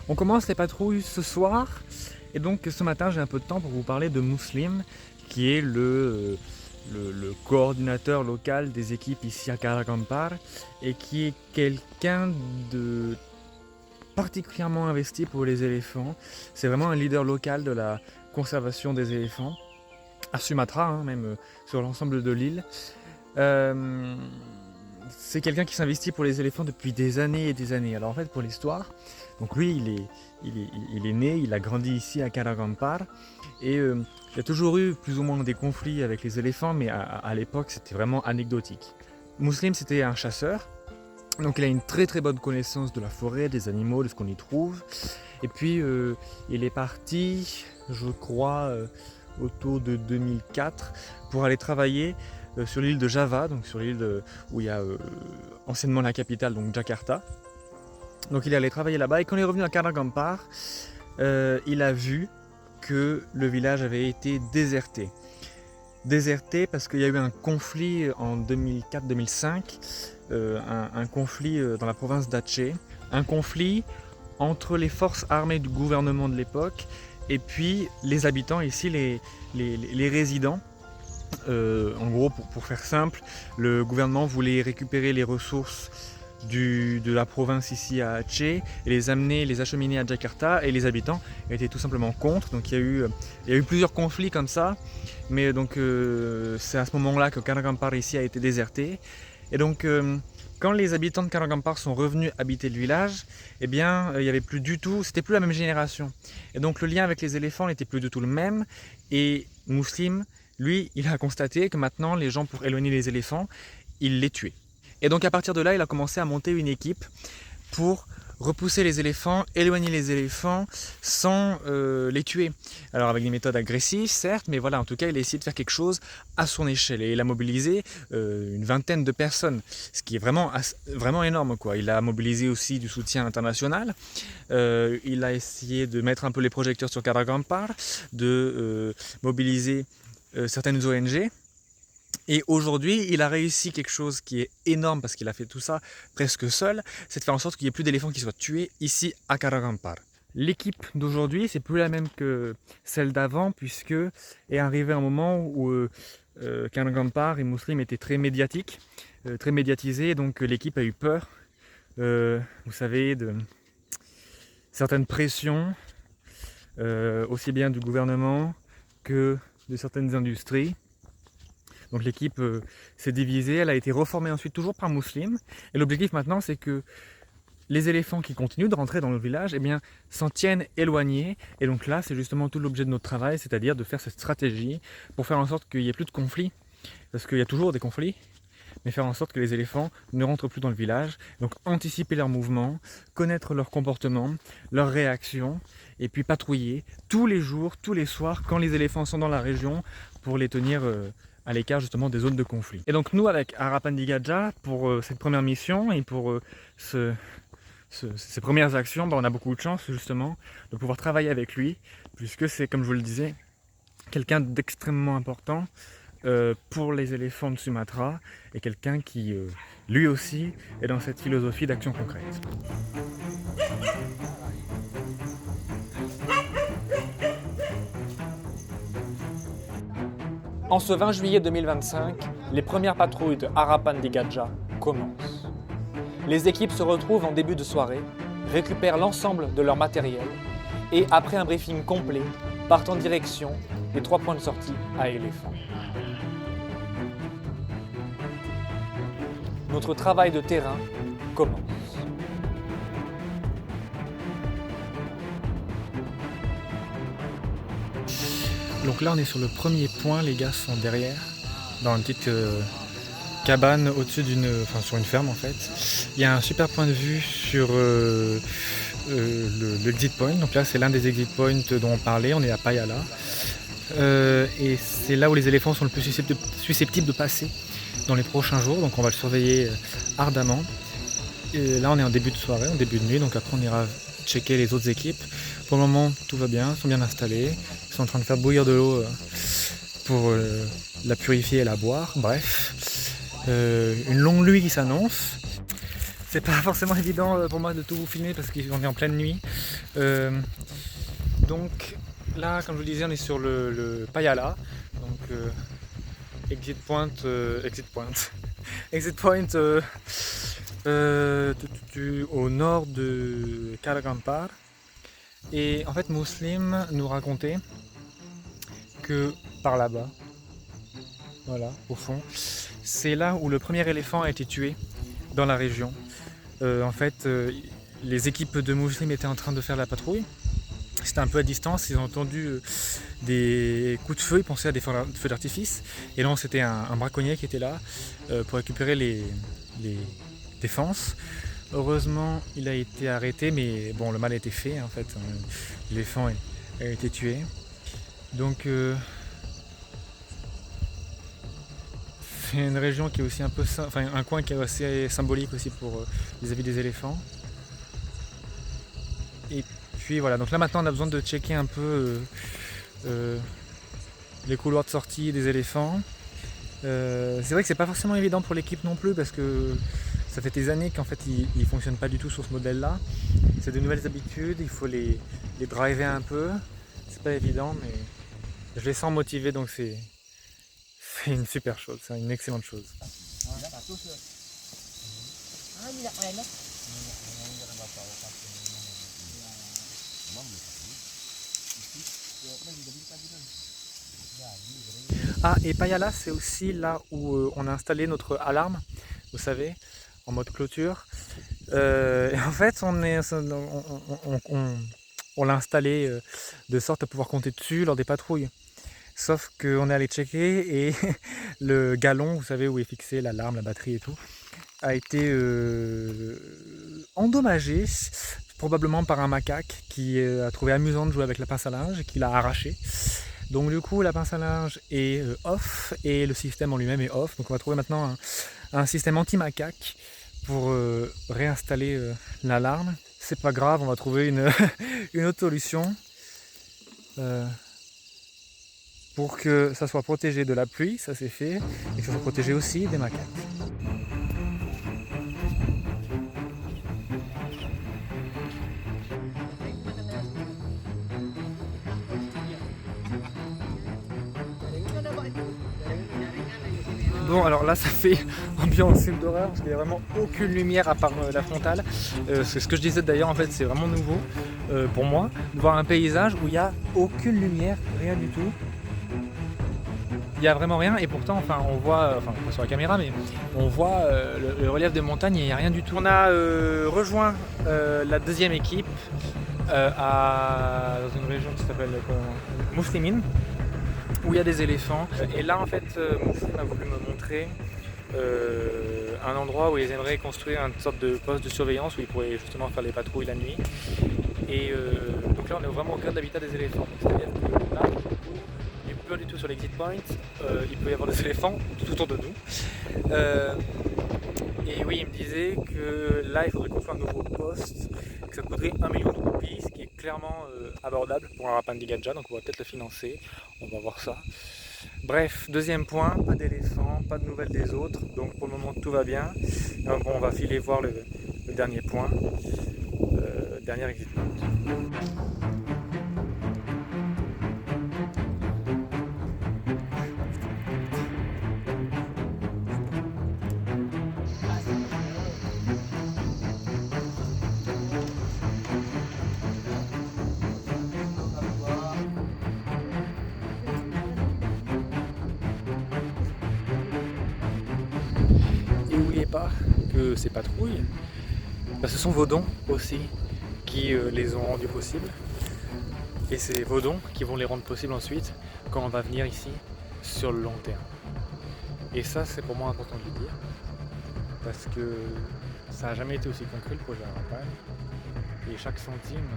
On commence les patrouilles ce soir et donc ce matin j'ai un peu de temps pour vous parler de Muslim qui est le coordinateur local des équipes ici à Karakampar et qui est quelqu'un de particulièrement investi pour les éléphants. C'est vraiment un leader local de la conservation des éléphants à Sumatra, même sur l'ensemble de l'île. C'est quelqu'un qui s'investit pour les éléphants depuis des années et des années. Alors en fait pour l'histoire, donc lui il est né, il a grandi ici à Karakampar et il y a toujours eu plus ou moins des conflits avec les éléphants, mais à l'époque c'était vraiment anecdotique. Muslim c'était un chasseur, donc il a une très très bonne connaissance de la forêt, des animaux, de ce qu'on y trouve. Et puis il est parti, je crois, autour de 2004 pour aller travailler sur l'île de Java, donc sur l'île où il y a anciennement la capitale, donc Jakarta. Donc il est allé travailler là-bas et quand il est revenu à Karakampar, il a vu que le village avait été déserté. Déserté parce qu'il y a eu un conflit en 2004-2005, un conflit dans la province d'Aceh, un conflit entre les forces armées du gouvernement de l'époque et puis les habitants ici, les résidents. En gros, pour faire simple, le gouvernement voulait récupérer les ressources de la province ici à Aceh et les acheminer à Jakarta, et les habitants étaient tout simplement contre. Donc il y a eu plusieurs conflits comme ça, mais donc c'est à ce moment-là que Karakampar ici a été déserté. Et donc quand les habitants de Karakampar sont revenus habiter le village, eh bien il y avait plus du tout, c'était plus la même génération. Et donc le lien avec les éléphants n'était plus du tout le même. Et Muslim, lui, il a constaté que maintenant les gens, pour éloigner les éléphants, ils les tuaient. Et donc à partir de là, il a commencé à monter une équipe pour repousser les éléphants, éloigner les éléphants sans les tuer. Alors avec des méthodes agressives, certes, mais voilà, en tout cas, il a essayé de faire quelque chose à son échelle. Et il a mobilisé une vingtaine de personnes, ce qui est vraiment énorme, quoi. Il a mobilisé aussi du soutien international. Il a essayé de mettre un peu les projecteurs sur Karakampar, de mobiliser certaines ONG. Et aujourd'hui, il a réussi quelque chose qui est énorme parce qu'il a fait tout ça presque seul, c'est de faire en sorte qu'il n'y ait plus d'éléphants qui soient tués ici à Karakampar. L'équipe d'aujourd'hui, c'est plus la même que celle d'avant, puisque est arrivé un moment où Karakampar et Muslim étaient très médiatiques, très médiatisés, donc l'équipe a eu peur, vous savez, de certaines pressions, aussi bien du gouvernement que de certaines industries. Donc l'équipe s'est divisée, elle a été reformée ensuite toujours par Muslim. Et l'objectif maintenant, c'est que les éléphants qui continuent de rentrer dans le village, eh bien, s'en tiennent éloignés. Et donc là, c'est justement tout l'objet de notre travail, c'est-à-dire de faire cette stratégie pour faire en sorte qu'il n'y ait plus de conflits. Parce qu'il y a toujours des conflits, mais faire en sorte que les éléphants ne rentrent plus dans le village. Donc anticiper leurs mouvements, connaître leur comportement, leurs réactions, et puis patrouiller tous les jours, tous les soirs, quand les éléphants sont dans la région, pour les tenir à l'écart justement des zones de conflit. Et donc nous, avec Harapan Digadja, pour cette première mission et pour ces premières actions, on a beaucoup de chance justement de pouvoir travailler avec lui, puisque c'est, comme je vous le disais, quelqu'un d'extrêmement important pour les éléphants de Sumatra, et quelqu'un qui, lui aussi, est dans cette philosophie d'action concrète. En ce 20 juillet 2025, les premières patrouilles de Harapan Digadja commencent. Les équipes se retrouvent en début de soirée, récupèrent l'ensemble de leur matériel et, après un briefing complet, partent en direction des 3 points de sortie à éléphants. Notre travail de terrain commence. Donc là on est sur le premier point, les gars sont derrière, dans une petite cabane au-dessus sur une ferme en fait. Il y a un super point de vue sur le exit point, donc là c'est l'un des exit points dont on parlait, on est à Payala. Et c'est là où les éléphants sont le plus susceptibles de passer dans les prochains jours, donc on va le surveiller ardemment. Et là on est en début de soirée, en début de nuit, donc après on ira checker les autres équipes. Pour le moment tout va bien, ils sont bien installés, ils sont en train de faire bouillir de l'eau pour la purifier et la boire, bref. Une longue nuit qui s'annonce. c'est pas forcément évident pour moi de tout vous filmer parce qu'on est en pleine nuit. Donc là, comme je vous disais, on est sur le Payala, donc exit point, exit point au nord de Karagampar. Et en fait, Muslim nous racontait que par là-bas, voilà, au fond, c'est là où le premier éléphant a été tué dans la région. En fait, les équipes de Muslim étaient en train de faire la patrouille. C'était un peu à distance, ils ont entendu des coups de feu, ils pensaient à des feux d'artifice. Et non, c'était un braconnier qui était là pour récupérer les défenses. Heureusement, il a été arrêté, mais bon, le mal a été fait en fait. L'éléphant a été tué. Donc, c'est une région qui est aussi un peu, enfin un coin qui est assez symbolique aussi pour vis-à-vis des éléphants. Et puis voilà, donc là maintenant on a besoin de checker un peu les couloirs de sortie des éléphants. C'est vrai que c'est pas forcément évident pour l'équipe non plus parce que ça fait des années qu'en fait ils fonctionnent pas du tout sur ce modèle là. C'est de nouvelles habitudes, il faut les driver un peu. C'est pas évident mais je les sens motivés donc c'est une super chose, c'est une excellente chose. Ah, et Payala, c'est aussi là où on a installé notre alarme, vous savez, en mode clôture. Et en fait, on l'a installé de sorte à pouvoir compter dessus lors des patrouilles. Sauf qu'on est allé checker et le galon, vous savez, où est fixée l'alarme, la batterie et tout, a été endommagé, probablement par un macaque qui a trouvé amusant de jouer avec la pince à linge et qui l'a arraché. Donc du coup la pince à linge est off et le système en lui-même est off. Donc on va trouver maintenant un système anti-macaque pour réinstaller l'alarme. C'est pas grave, on va trouver une autre solution pour que ça soit protégé de la pluie, ça c'est fait, et que ça soit protégé aussi des macaques. Bon alors là ça fait ambiance film d'horreur parce qu'il n'y a vraiment aucune lumière à part la frontale. C'est ce que je disais d'ailleurs, en fait c'est vraiment nouveau pour moi de voir un paysage où il n'y a aucune lumière, rien du tout. Il n'y a vraiment rien et pourtant enfin, on voit, enfin pas sur la caméra mais on voit le relief des montagnes et il n'y a rien du tout. On a rejoint la deuxième équipe dans une région qui s'appelle Muslimin, où il y a des éléphants. Et là en fait Muslim a voulu me montrer un endroit où ils aimeraient construire une sorte de poste de surveillance où ils pourraient justement faire les patrouilles la nuit. Et donc là on est vraiment au cœur de l'habitat des éléphants. C'est-à-dire que là, il n'est pas du tout sur l'exit point, il peut y avoir des éléphants tout autour de nous. Et oui, il me disait que là il faudrait construire un nouveau poste, que ça coûterait 1 million de roupies, ce qui est clairement abordable pour un Ravandi Gadja, donc on va peut-être le financer, on va voir ça. Bref, deuxième point, pas d'éléphants, pas de nouvelles des autres, donc pour le moment tout va bien. Donc bon, on va filer voir le dernier point, dernier exit point. Pas que ces patrouilles, ce sont vos dons aussi qui les ont rendus possibles et c'est vos dons qui vont les rendre possibles ensuite quand on va venir ici sur le long terme. Et ça c'est pour moi important de le dire parce que ça n'a jamais été aussi concret le projet Arapagne et chaque centime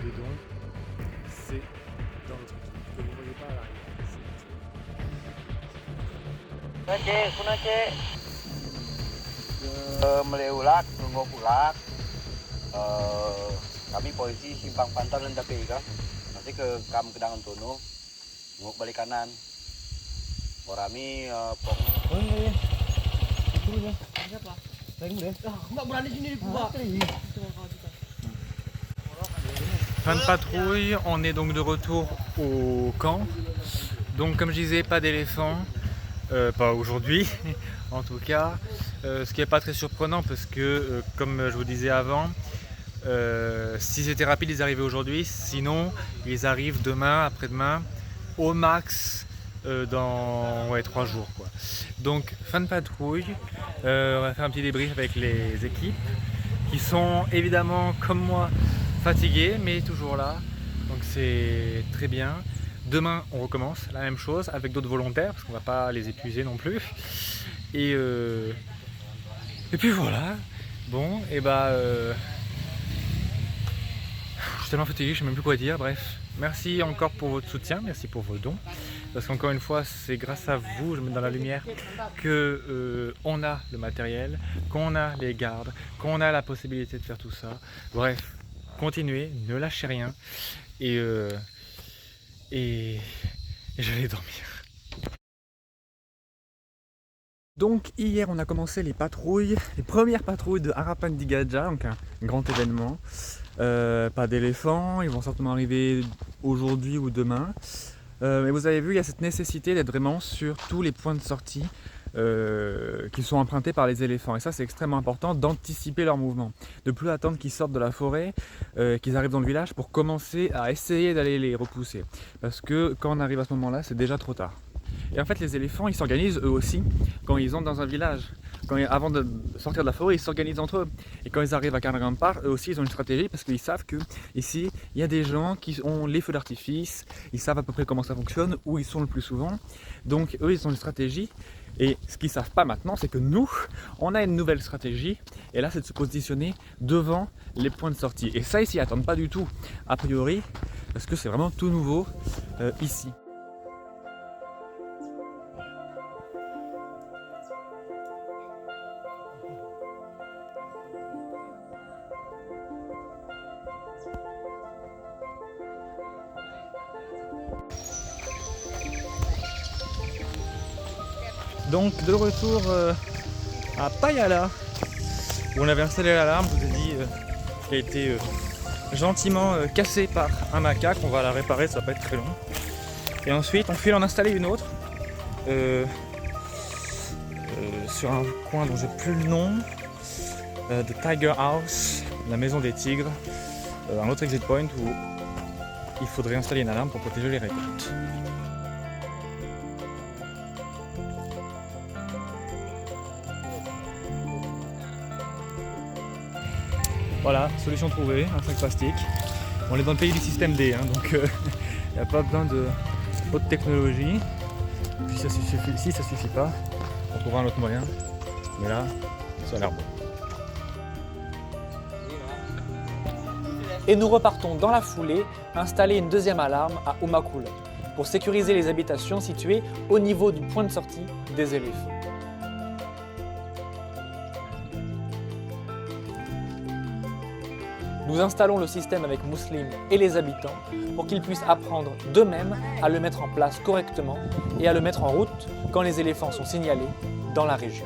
de don c'est dans notre équipe que vous ne voyez pas à l'arrière. Meleulak, Nungopulak, kami posisi Simpang Pantar dan Tapi kan. Nanti ke Kam Kedangan Tono, nguk balik kanan. Orami pok. Oh iya, itu ya, siapa? Fin de patrouille, on est donc de retour au camp. Donc comme je disais, pas d'éléphants, pas aujourd'hui en tout cas. Ce qui n'est pas très surprenant parce que comme je vous disais avant, si c'était rapide ils arrivaient aujourd'hui, sinon ils arrivent demain, après-demain, au max dans 3 jours quoi. Donc fin de patrouille, on va faire un petit débrief avec les équipes qui sont évidemment comme moi fatigués mais toujours là, donc c'est très bien. Demain on recommence la même chose avec d'autres volontaires parce qu'on va pas les épuiser non plus. Et puis voilà, bon et je suis tellement fatigué, je sais même plus quoi dire, bref. Merci encore pour votre soutien, merci pour vos dons. Parce qu'encore une fois, c'est grâce à vous, je mets dans la lumière, que on a le matériel, qu'on a les gardes, qu'on a la possibilité de faire tout ça. Bref, continuez, ne lâchez rien. Et j'allais dormir. Donc hier on a commencé les patrouilles, les premières patrouilles de Harapan Digadja, donc un grand événement. Pas d'éléphants, ils vont certainement arriver aujourd'hui ou demain. Mais vous avez vu, il y a cette nécessité d'être vraiment sur tous les points de sortie qui sont empruntés par les éléphants. Et ça c'est extrêmement important d'anticiper leur mouvement. De plus attendre qu'ils sortent de la forêt, qu'ils arrivent dans le village pour commencer à essayer d'aller les repousser. Parce que quand on arrive à ce moment-là, c'est déjà trop tard. Et en fait les éléphants ils s'organisent eux aussi quand ils entrent dans un village. Avant de sortir de la forêt, ils s'organisent entre eux. Et quand ils arrivent à Kanagampar, eux aussi ils ont une stratégie parce qu'ils savent que ici il y a des gens qui ont les feux d'artifice, ils savent à peu près comment ça fonctionne, où ils sont le plus souvent. Donc eux ils ont une stratégie. Et ce qu'ils ne savent pas maintenant, c'est que nous, on a une nouvelle stratégie. Et là c'est de se positionner devant les points de sortie. Et ça ils s'y attendent pas du tout, a priori, parce que c'est vraiment tout nouveau ici. Donc de retour à Payala, où on avait installé l'alarme, je vous ai dit, qui a été gentiment cassée par un macaque. On va la réparer, ça va pas être très long. Et ensuite on file en installer une autre sur un coin dont j'ai plus le nom, The Tiger House, la maison des tigres, un autre exit point où il faudrait installer une alarme pour protéger les récoltes. Voilà, solution trouvée, un sac plastique. On est dans le pays du système D, hein, donc il n'y a pas besoin de haute technologie. Puis si ça suffit pas, on trouvera un autre moyen. Mais là, ça a l'air bon. Et nous repartons dans la foulée installer une deuxième alarme à Umakula pour sécuriser les habitations situées au niveau du point de sortie des éléphants. Nous installons le système avec Muslim et les habitants pour qu'ils puissent apprendre d'eux-mêmes à le mettre en place correctement et à le mettre en route quand les éléphants sont signalés dans la région.